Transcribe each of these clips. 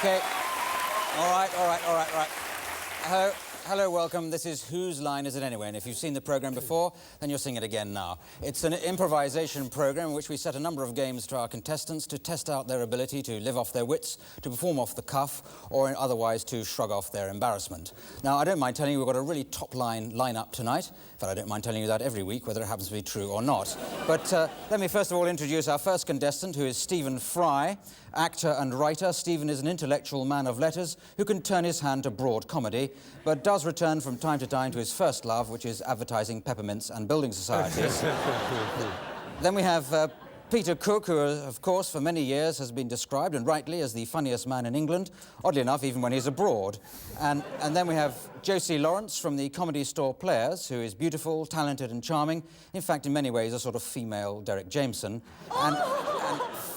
OK. All right. Hello, welcome. This is Whose Line Is It Anyway? And if you've seen the programme before, then you'll sing it again now. It's an improvisation programme in which we set a number of games to our contestants to test out their ability to live off their wits, to perform off the cuff, or otherwise to shrug off their embarrassment. Now, I don't mind telling you we've got a really top-line line-up tonight. In fact, I don't mind telling you that every week, whether it happens to be true or not. But let me first of all introduce our first contestant, who is Stephen Fry, actor and writer. Stephen is an intellectual man of letters who can turn his hand to broad comedy, but does return from time to time to his first love, which is advertising peppermints and building societies. Then we have Peter Cook, who, of course, for many years has been described, and rightly, as the funniest man in England, oddly enough, even when he's abroad. And then we have Josie Lawrence from the Comedy Store Players, who is beautiful, talented and charming. In fact, in many ways, a sort of female Derek Jameson. And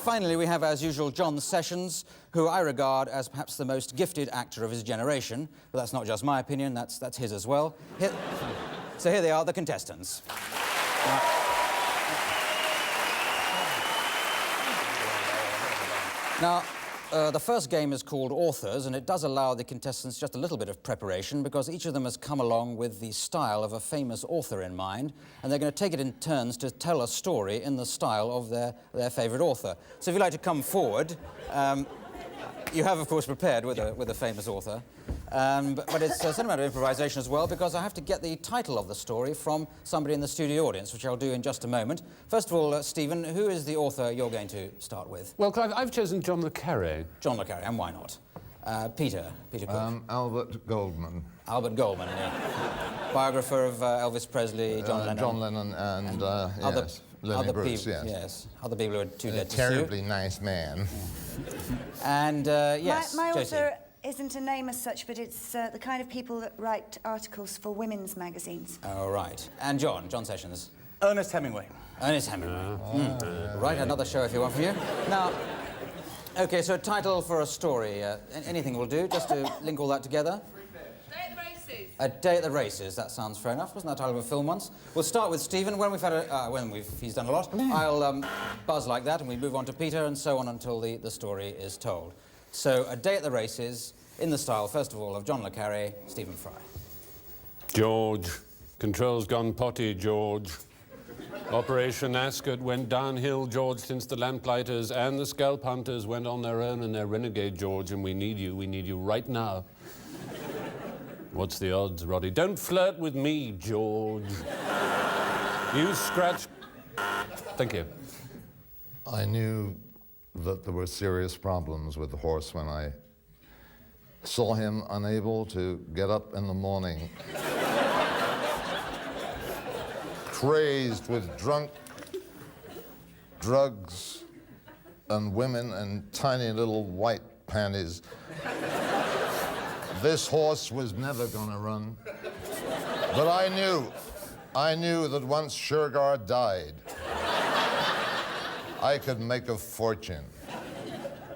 finally, we have, as usual, John Sessions, who I regard as perhaps the most gifted actor of his generation. But that's not just my opinion, that's his as well. So here they are, the contestants. Now, the first game is called Authors, and it does allow the contestants just a little bit of preparation because each of them has come along with the style of a famous author in mind, and they're going to take it in turns to tell a story in the style of their favourite author. So if you'd like to come forward, you have, of course, prepared with a famous author. But it's a certain amount of improvisation as well, because I have to get the title of the story from somebody in the studio audience, which I'll do in just a moment. First of all, Stephen, who is the author you're going to start with? Well, Clive, I've chosen John le Carré. John le Carré, and why not? Peter Cook. Albert Goldman. Albert Goldman, yeah. Biographer of Elvis Presley, John Lennon. John Lennon and yes, Lenny Bruce, yes. Other people who are too dead to sue. Terribly nice man. And, yes, My Josie. author isn't a name as such, but it's the kind of people that write articles for women's magazines. Oh, right. And John Sessions. Ernest Hemingway. Ernest Hemingway. Right, another show if you want from you. Now, OK, so a title for a story. Anything will do, just to link all that together. Day at the Races. A Day at the Races, that sounds fair enough. Wasn't that the title of a film once? We'll start with Stephen. When we've had he's done a lot, I'll buzz like that and we move on to Peter and so on until the story is told. So, A Day at the Races, in the style, first of all, of John le Carré, Stephen Fry. George. Controls gone potty, George. Operation Ascot went downhill, George, since the lamplighters and the scalp hunters went on their own and their renegade, George, and we need you right now. What's the odds, Roddy? Don't flirt with me, George. You scratch... Thank you. I knew that there were serious problems with the horse when I saw him unable to get up in the morning, crazed with drunk, drugs, and women and tiny little white panties. This horse was never gonna run. But I knew that once Shergar died, I could make a fortune.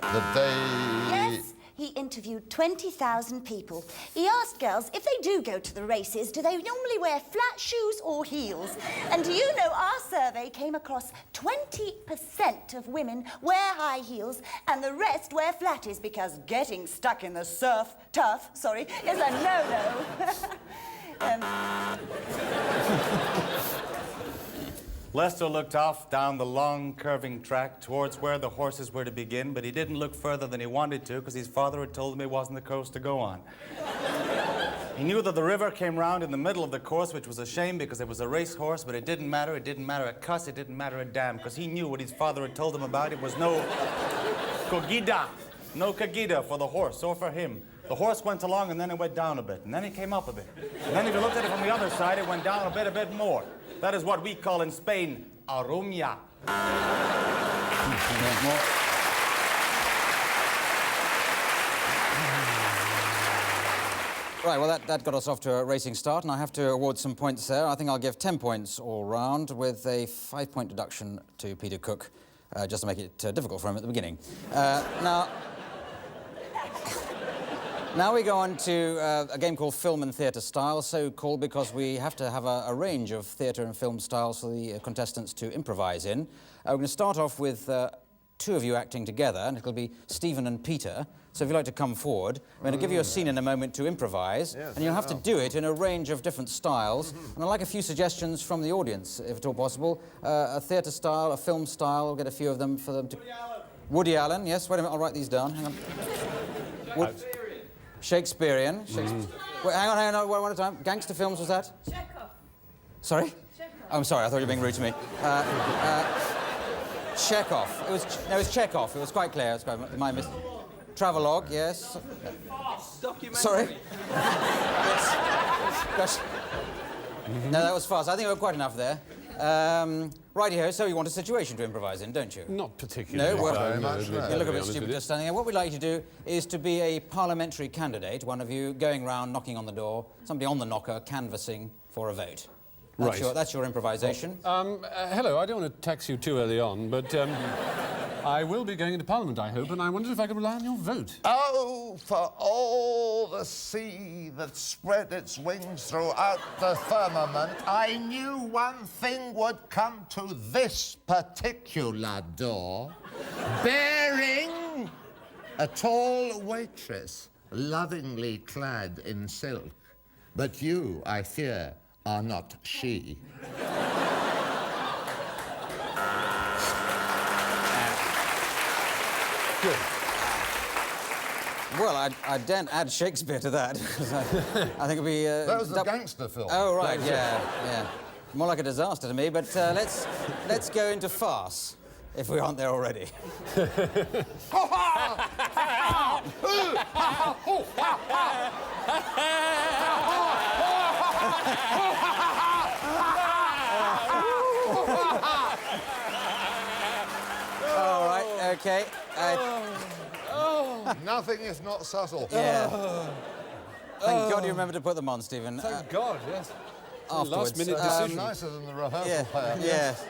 Yes, he interviewed 20,000 people. He asked girls if they do go to the races, do they normally wear flat shoes or heels? And do you know our survey came across 20% of women wear high heels and the rest wear flatties because getting stuck in the turf, is a no-no. Lester looked off down the long, curving track towards where the horses were to begin, but he didn't look further than he wanted to because his father had told him it wasn't the course to go on. He knew that the river came round in the middle of the course, which was a shame because it was a racehorse, but it didn't matter a cuss, it didn't matter a damn, because he knew what his father had told him about. It was no cogida for the horse or for him. The horse went along and then it went down a bit, and then it came up a bit. And then if you looked at it from the other side, it went down a bit more. That is what we call in Spain, arumia. Right, well, that got us off to a racing start, and I have to award some points there. I think I'll give 10 points all round, with a 5-point deduction to Peter Cook, just to make it difficult for him at the beginning. Now we go on to a game called Film and Theatre Styles, so called because we have to have a range of theatre and film styles for the contestants to improvise in. We're going to start off with two of you acting together, and it'll be Stephen and Peter. So if you'd like to come forward, I'm going to give you a scene in a moment to improvise, and you'll have to do it in a range of different styles. And I'd like a few suggestions from the audience, if at all possible. A theatre style, a film style, we'll get a few of them for them to... Woody Allen, yes. Wait a minute, I'll write these down. Hang on. Shakespearean. Wait, hang on, one at a time. Gangster films, was that? Chekhov. Sorry? Chekhov. Oh, I'm sorry, I thought you were being rude to me. Chekhov. It was Chekhov. It was quite clear. It was quite my mistake. Travelogue, yes. Documentary. Sorry? Yes. Gosh. No, that was fast. I think we got quite enough there. Righty-ho, so you want a situation to improvise in, don't you? Not particularly. No, well, very much, no. you look a bit stupid just standing there. What we'd like you to do is to be a parliamentary candidate, one of you going round, knocking on the door, somebody on the knocker, canvassing for a vote. That's your improvisation. Hello, I don't want to tax you too early on, but I will be going into Parliament, I hope, and I wondered if I could rely on your vote. Oh, for all the sea that spread its wings throughout the firmament, I knew one thing would come to this particular door, bearing a tall waitress, lovingly clad in silk. But you, I fear, are not she. Good. Well, I daren't add Shakespeare to that, because I think it'd be... That was a gangster film. Oh, right, yeah. More like a disaster to me, but let's go into farce, if we aren't there already. All right, okay. Nothing is not subtle. Yeah. Thank God you remembered to put them on, Stephen. Thank God, yes. Afterwards. Last-minute That's decision. nicer than the rehearsal Yeah, player. yes.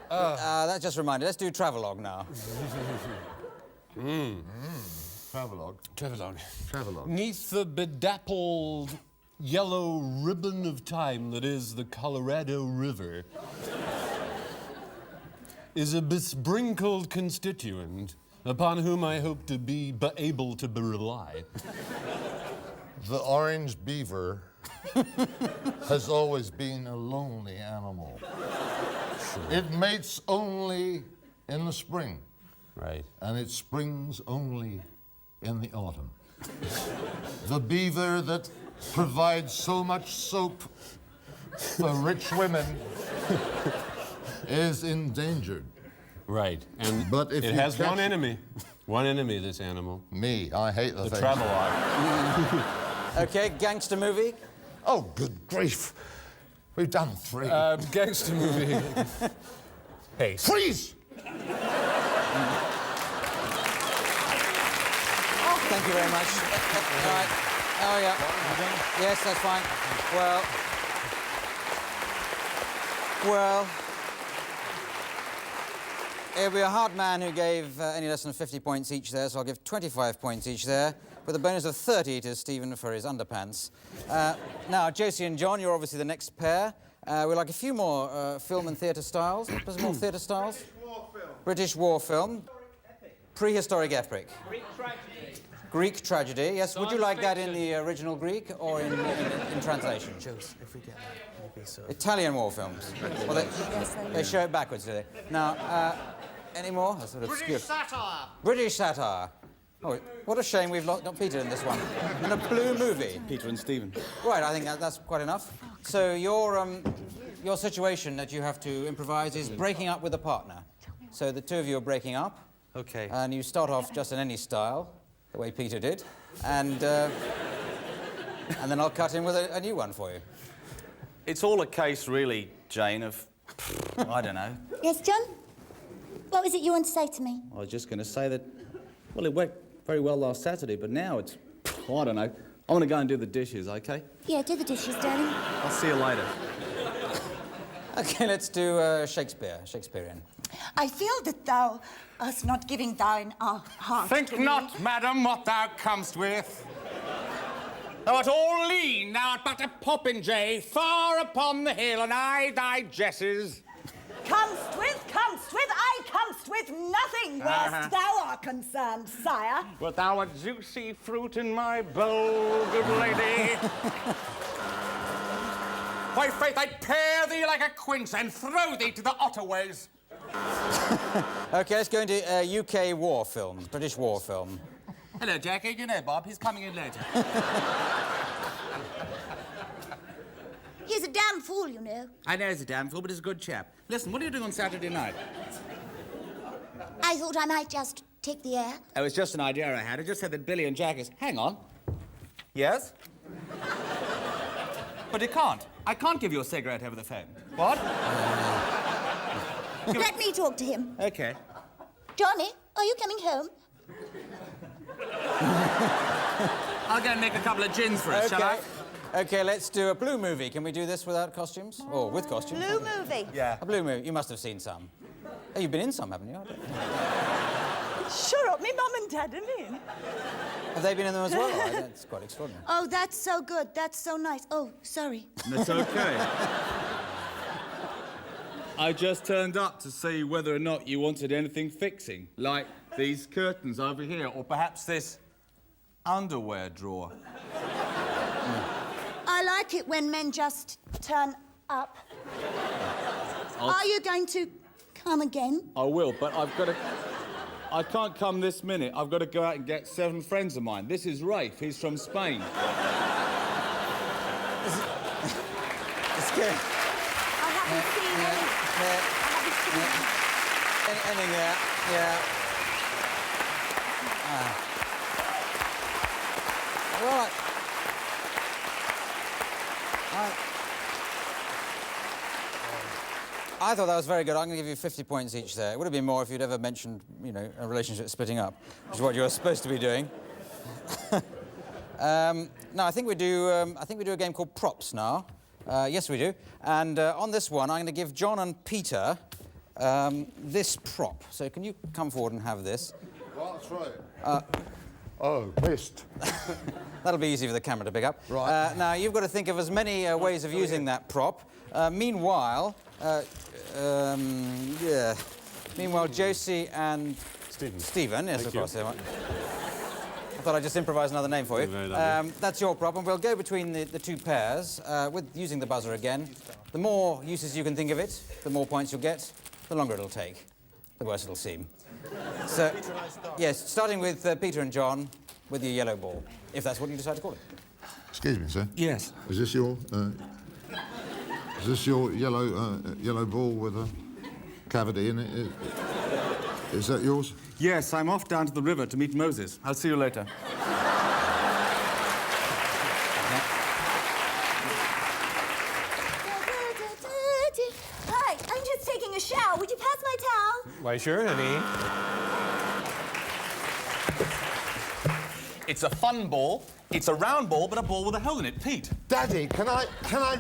That just reminded. Let's do travelogue now. Travelogue. Travelogue. Neath the bedappled yellow ribbon of time that is the Colorado River is a besprinkled constituent upon whom I hope to be able to rely. The orange beaver has always been a lonely animal. Sure. It mates only in the spring. Right. And it springs only in the autumn. The beaver that provides so much soap for rich women is endangered. Right. And But if it you has catch one it- enemy. One enemy, this animal. Me, I hate the thing. Travelogue. Okay, gangster movie. Oh, good grief. We've done 3. Gangster movie. Hey. Freeze! Thank you very much. All right. Oh, yeah. Yes, that's fine. Well, it'll be a hard man who gave any less than 50 points each there, so I'll give 25 points each there, with a bonus of 30 to Stephen for his underpants. Now, Josie and John, you're obviously the next pair. We'd like a few more film and theatre styles. There's more theatre styles. British war film. Prehistoric epic. Greek tragedy, yes. Would you like that in the original Greek or in translation? If we get that, maybe so. Italian war films. Well, they show it backwards, do they? Now, any more? That's sort of obscure. Satire. British satire. Oh, what a shame we've not Peter in this one. And a blue movie. Peter and Stephen. Right, I think that's quite enough. So your situation that you have to improvise is breaking up with a partner. So the two of you are breaking up. Okay. And you start off just in any style, the way Peter did, and then I'll cut in with a new one for you. It's all a case, really, Jane, of... I don't know. Yes, John? What was it you wanted to say to me? I was just going to say that, well, it worked very well last Saturday, but now it's... I don't know. I want to go and do the dishes, OK? Yeah, do the dishes, darling. I'll see you later. Okay, let's do Shakespearean. I feel that thou hast not giving thine heart Think to me. not, madam, what thou comest with. Thou art all lean, thou art but a popinjay, far upon the hill, and I thy jesses. Comest with, I comest with. with nothing whilst thou art concerned, sire. Wilt thou a juicy fruit in my bowl, good lady? By faith, I'd pare thee like a quince and throw thee to the Otterways. OK, let's go into UK war film, British war film. Hello, Jackie. You know Bob, he's coming in later. He's a damn fool, you know. I know he's a damn fool, but he's a good chap. Listen, what are you doing on Saturday night? I thought I might just take the air. Oh, it's just an idea I had. I just said that Billy and Jack is... Hang on. Yes? But you can't. I can't give you a cigarette over the phone. What? Let me talk to him. OK. Johnny, are you coming home? I'll go and make a couple of gins for us, shall I? OK, let's do a blue movie. Can we do this without costumes? Or with costumes? Blue movie? Yeah. A blue movie. You must have seen some. Oh, you've been in some, haven't you? Shut up, me mum and dad are in. Have they been in them as well? Oh, that's quite extraordinary. Oh, that's so good. That's so nice. Oh, sorry. That's okay. I just turned up to see whether or not you wanted anything fixing, like these curtains over here, or perhaps this underwear drawer. I like it when men just turn up. Are you going to come again? I will, but I've got to... I can't come this minute. I've got to go out and get 7 friends of mine. This is Rafe. He's from Spain. It's good. I haven't seen any. Ending there, yeah. Right. I thought that was very good. I'm going to give you 50 points each there. It would have been more if you'd ever mentioned, you know, a relationship splitting up, which is what you're supposed to be doing. No, I think we do a game called Props now. Yes, we do. And on this one, I'm going to give John and Peter this prop. So can you come forward and have this? Well, that's right. Oh, missed. That'll be easy for the camera to pick up. Right. Now, you've got to think of as many ways of using that prop. Meanwhile, Josie and Stephen, yes, of course. I thought I'd just improvise another name for you. That's your prop, and we'll go between the two pairs with using the buzzer again. The more uses you can think of it, the more points you'll get, the longer it'll take, the worse it'll seem. So, yes, starting with Peter and John with your yellow ball, if that's what you decide to call it. Excuse me, sir. Yes. Is this your yellow ball with a cavity in it? Is that yours? Yes, I'm off down to the river to meet Moses. I'll see you later. Hi, I'm just taking a shower. Would you pass my towel? Why, sure, honey. It's a fun ball. It's a round ball, but a ball with a hole in it. Pete. Daddy, can I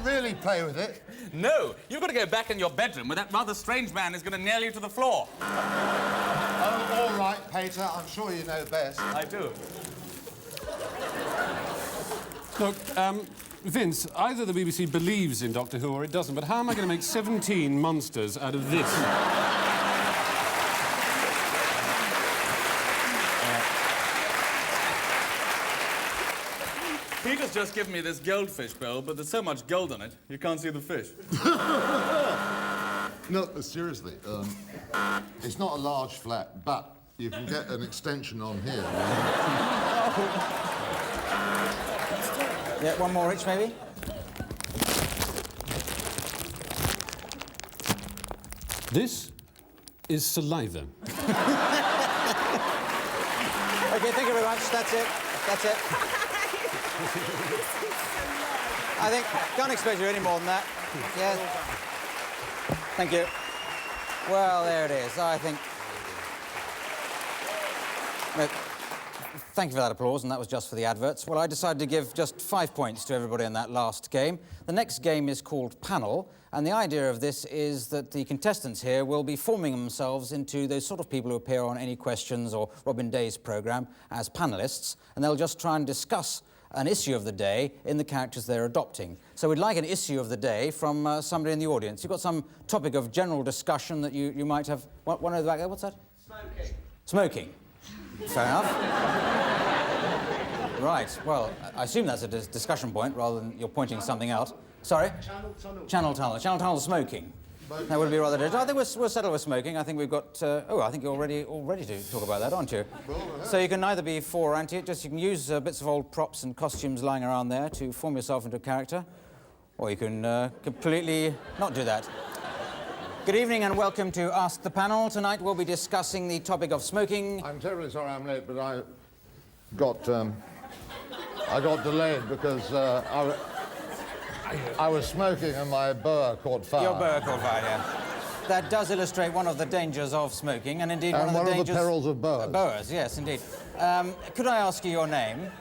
really play with it? No, you've got to go back in your bedroom where that rather strange man is going to nail you to the floor. Oh, all right, Peter. I'm sure you know best. I do. Look, Vince, either the BBC believes in Doctor Who or it doesn't, but how am I going to make 17 monsters out of this? Peter's just given me this goldfish bowl, but there's so much gold on it, you can't see the fish. No, seriously. It's not a large flat, but you can get an extension on here. Yeah, one more each, maybe? This is saliva. OK, thank you very much. That's it. That's it. I think, can't expect you any more than that. Yes. Thank you. Well, there it is. I think... No, thank you for that applause, and that was just for the adverts. Well, I decided to give just 5 points to everybody in that last game. The next game is called Panel, and the idea of this is that the contestants here will be forming themselves into those sort of people who appear on Any Questions or Robin Day's programme as panellists, and they'll just try and discuss an issue of the day in the characters they're adopting. So we'd like an issue of the day from somebody in the audience. You've got some topic of general discussion that you might have... One over the back there, what's that? Smoking. Fair enough. Right, well, I assume that's a discussion point rather than you're pointing something out. Sorry? Channel tunnel. Channel tunnel smoking. That would be rather different. I think we'll settle with smoking. I think we've got... I think you're all ready to talk about that, aren't you? So you can neither be for or anti it, just you can use bits of old props and costumes lying around there to form yourself into a character, or you can completely not do that. Good evening and welcome to Ask the Panel. Tonight we'll be discussing the topic of smoking. I'm terribly sorry I'm late, but I got delayed because I was smoking and my boa caught fire. Your boa caught fire, yeah. That does illustrate one of the dangers of smoking, and indeed one of the dangers... the perils of boas. Boas, yes, indeed. Could I ask you your name?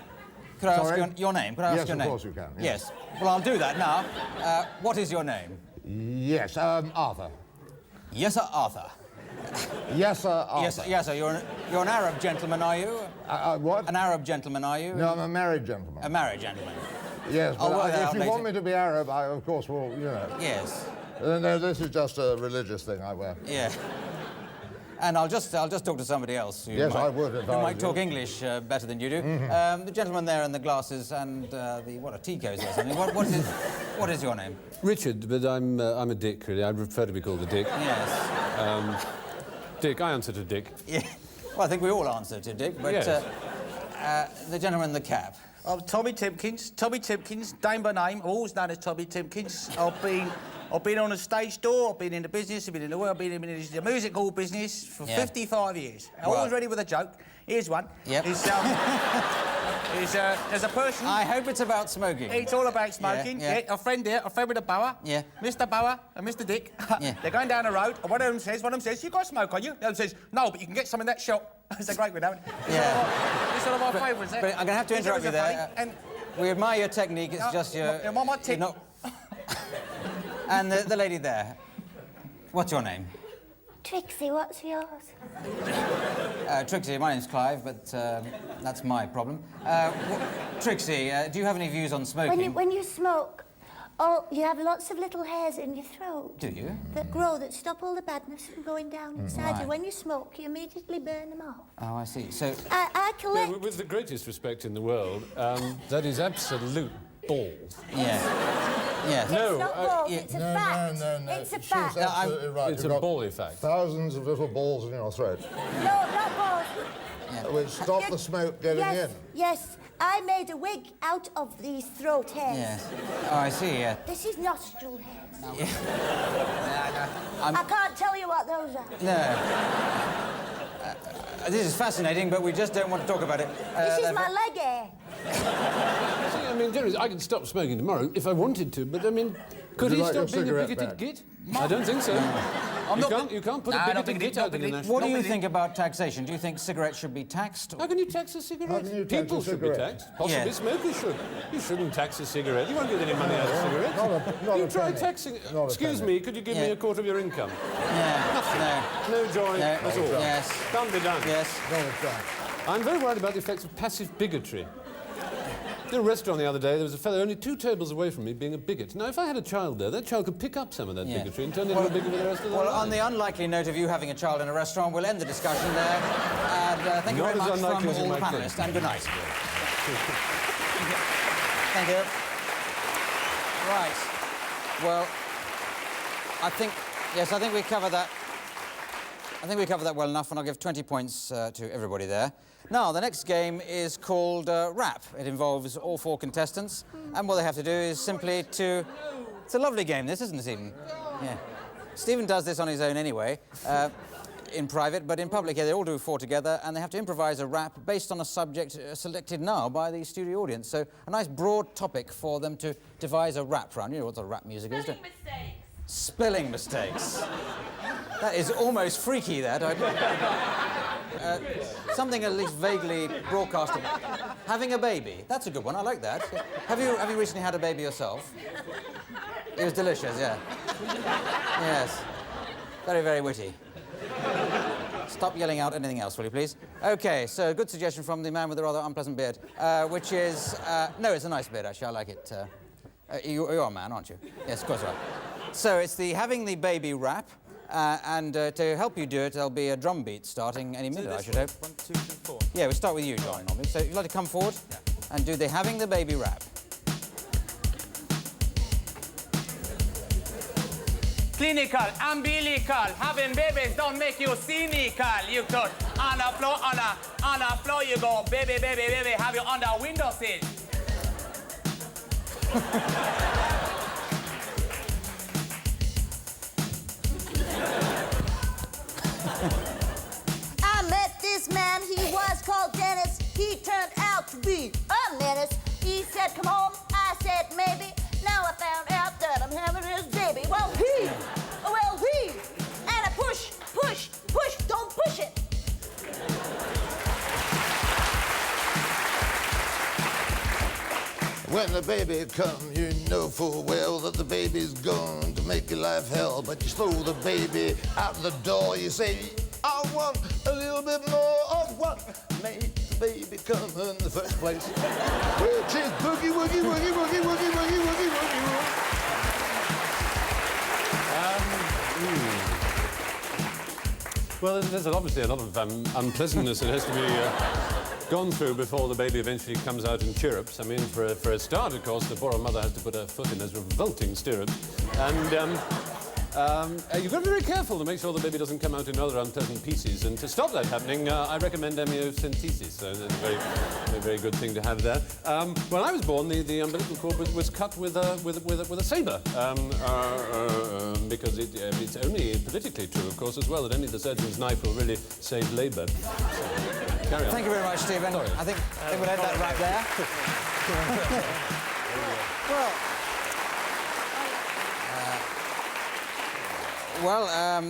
Could I ask your name? Could I ask your name? Yes, of course you can. Yes. Well, I'll do that now. What is your name? Yes, Arthur. Yes, sir, Arthur. Yes, sir, Arthur. Yes, sir. You're an Arab gentleman, are you? What? An Arab gentleman, are you? No, I'm a married gentleman. A married gentleman. Yes, but if you later. want me to be Arab, I, of course, will, you know. Yes. No, this is just a religious thing I wear. Yeah. And I'll just talk to somebody else. Yes, I would. Who might talk English better than you do. Mm-hmm. The gentleman there in the glasses and a Ticos or something. What is your name? Richard, but I'm a Dick, really. I'd prefer to be called a Dick. Yes. Dick, I answer to Dick. Yeah. Well, I think we all answer to Dick, but Yes. the gentleman in the cap. I'm Tommy Timpkins, name by name, always known as Tommy Timpkins. I've been on a stage door, I've been in the business, I've been in the world, I've been in the music hall business for 55 years. I'm always ready with a joke. Here's one. Yep. There's a person... I hope it's about smoking. It's all about smoking. Yeah. A friend with a boa. Yeah. Mr. Boa and Mr. Dick. Yeah. They're going down the road, and one of them says, you got smoke on you? The other says, no, but you can get some in that shop. It's a great one, haven't it? Yeah. It's one of my favourites. But I'm going to have to interrupt you there. We admire your technique, it's just your... My technique. And the lady there, what's your name? Trixie, what's yours? Trixie, my name's Clive, but that's my problem. Trixie, do you have any views on smoking? When you smoke, you have lots of little hairs in your throat. Do you? That grow, that stop all the badness from going down inside you. When you smoke, you immediately burn them off. Oh, I see. So... I collect... No, with the greatest respect in the world, that is absolute balls. Yeah. Yes. It's not balls, it's a fact. No. It's a She's fact. absolutely right. It's You've a got ball effect. thousands of little balls in your throat, No, not balls. which stop the smoke getting in. Yes, I made a wig out of these throat hairs. Yes. Oh, I see, yeah. This is nostril hairs. Yeah. I can't tell you what those are. No. This is fascinating, but we just don't want to talk about it. This is my leg hair. See, I mean, generally, I can stop smoking tomorrow if I wanted to, but I mean, could he you like stop your being a cigarette bigoted back? git? I don't think so. You can't put a bigoted git out in the national... What do you think about taxation? Do you think cigarettes should be taxed? How can you tax a cigarette? How can you tax People a should be cigarette? taxed. Possibly Yeah. smokers should. You shouldn't tax a cigarette. You won't get any money out of cigarettes. Not you a try penny. taxing... Not a Excuse penny. me, could you give me a quarter of your income? Yeah. No joy No. at all. Yes. Can't be done. Yes. Not a chance. I'm very worried about the effects of passive bigotry. In a restaurant the other day, there was a fellow only 2 tables away from me being a bigot. Now, if I had a child there, that child could pick up some of that bigotry and turn into a bigot for the rest of their Well, life. on the unlikely note of you having a child in a restaurant, we'll end the discussion there. And thank you Not very as much from unlikely as all it the might be. panellists, and good night. Thank you. Right. Well, I think we covered that. I think we covered that well enough, and I'll give 20 points to everybody there. Now, the next game is called Rap. It involves all 4 contestants, and what they have to do is simply to... It's a lovely game, this, isn't it, Stephen? Yeah. Stephen does this on his own anyway, in private, but in public, they all do 4 together, and they have to improvise a rap based on a subject selected now by the studio audience. So, a nice broad topic for them to devise a rap round. You know what the rap music is, don't you? Spelling mistakes. That is almost freaky, that. Something at least vaguely broadcastable. Having a baby. That's a good one. I like that. Have you recently had a baby yourself? It was delicious, yeah. Yes. Very, very witty. Stop yelling out anything else, will you, please? OK, so good suggestion from the man with the rather unpleasant beard, which is... no, it's a nice beard, actually. I like it. You're a man, aren't you? Yes, of course you are. So it's the having the baby rap. To help you do it, there'll be a drum beat starting any minute, I should hope. 1, 2, 3, 4. Yeah, we'll start with you, John. So if you'd like to come forward and do the Having the Baby rap. Clinical, umbilical, having babies don't make you cynical. You could on the floor you go, baby, baby, baby, have you on the windowsill. I met this man, he was called Dennis. He turned out to be a menace. He said, come home, I said, maybe. Now I found out that I'm having his baby. Well, he, and a push, don't push it. When the baby comes, you know full well that the baby's going to make your life hell. But you throw the baby out the door, you say, I want a little bit more of what made the baby come in the first place. Which is boogie, woogie, woogie, woogie, woogie, woogie, woogie, woogie, woogie. Well, there's obviously a lot of unpleasantness that has to be gone through before the baby eventually comes out and chirrups. I mean, for a start, of course, the poor old mother has to put her foot in those revolting stirrups. And you've got to be very careful to make sure the baby doesn't come out in other unpleasant pieces. And to stop that happening, I recommend amniocentesis. So that's a very good thing to have there. When I was born, the umbilical cord was cut with a sabre. Because it's only politically true, of course, as well, that only the surgeon's knife will really save labour. So, carry on. Thank you very much, Stephen. Sorry. I think we'll end that right there.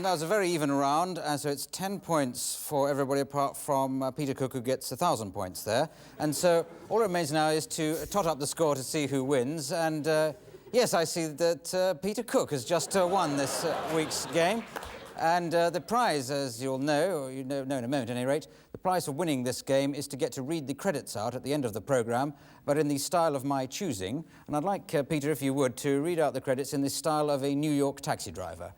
That was a very even round, so it's 10 points for everybody apart from Peter Cook, who gets 1,000 points there. And so all it remains now is to tot up the score to see who wins. And yes, I see that Peter Cook has just won this week's game. And the prize, as you'll know, or you know in a moment at any rate, the prize for winning this game is to get to read the credits out at the end of the programme, but in the style of my choosing. And I'd like, Peter, if you would, to read out the credits in the style of a New York taxi driver.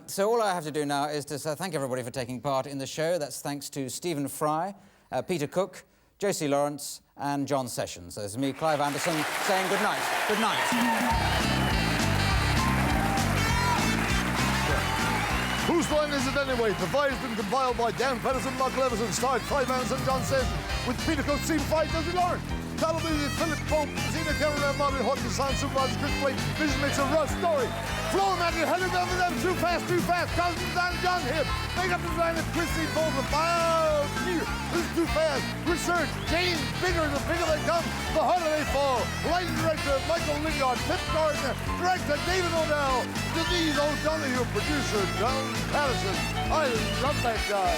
So all I have to do now is to thank everybody for taking part in the show. That's thanks to Stephen Fry, Peter Cook, Josie Lawrence, and John Sessions. There's me, Clive Anderson, saying good night. Good night. Whose Line Is It Anyway? Devised and compiled by Dan Patterson, Mark Levison, starred Clive Anderson, John Sessions, with Peter Cook, Stephen Fry, Josie Lawrence. Television, Philip Pope, Zena Cameron, Martin Hodgson, sound supervisor, Chris Blake, vision mixer, Russ Story. Floor manager, Heather Melvin, them too fast, Cousins, and John Hibb. Makeup designer, Christine Bolton. This is too fast. Research, James, bigger they come, the harder they fall. Lighting director, Michael Lingard. Pip Gardner. Director, David O'Dell. Denise O'Donoghue. Producer, John Patterson. I love that guy.